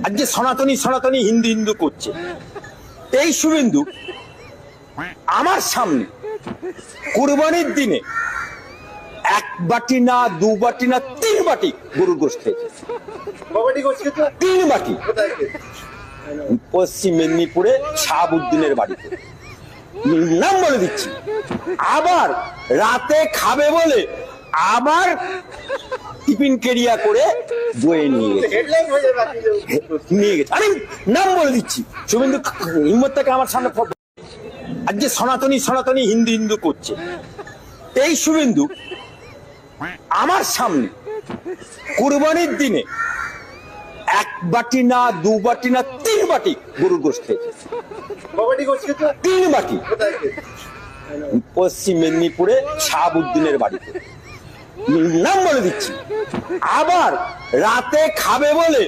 আজকে সনাতনী সনাতনী হিন্দু হিন্দু করছে। এই শুভেন্দু আমার সামনে কুরবানির দিনে 1 বাটি না 2 বাটি না 3 বাটি গরুর গোশত খেয়েছে। 3 বাটি। পশ্চিম মেদিনীপুরে শাহাবুদ্দিনের বাড়িতে, নাম বলে দিচ্ছি। আবার রাতে খাবে বলে আবার টিফিন কেরিয়া করে বয়ে নিয়ে গেছে। আমি নাম বলে দিচ্ছি। শুভেন্দু হিম্মতটাকে আমার সামনে আজকে সনাতনী সনাতনী হিন্দু হিন্দু করছে। এই শুভেন্দু আমার সামনে কুরবানির দিনে 1 বাটি না 2 বাটি না 3 বাটি গরুর গোশত খেয়েছে। 3 বাটি। পশ্চিম মেদিনীপুরে শাহাবুদ্দিনের বাড়িতে, নাম বলে দিচ্ছি। আবার রাতে খাবে বলে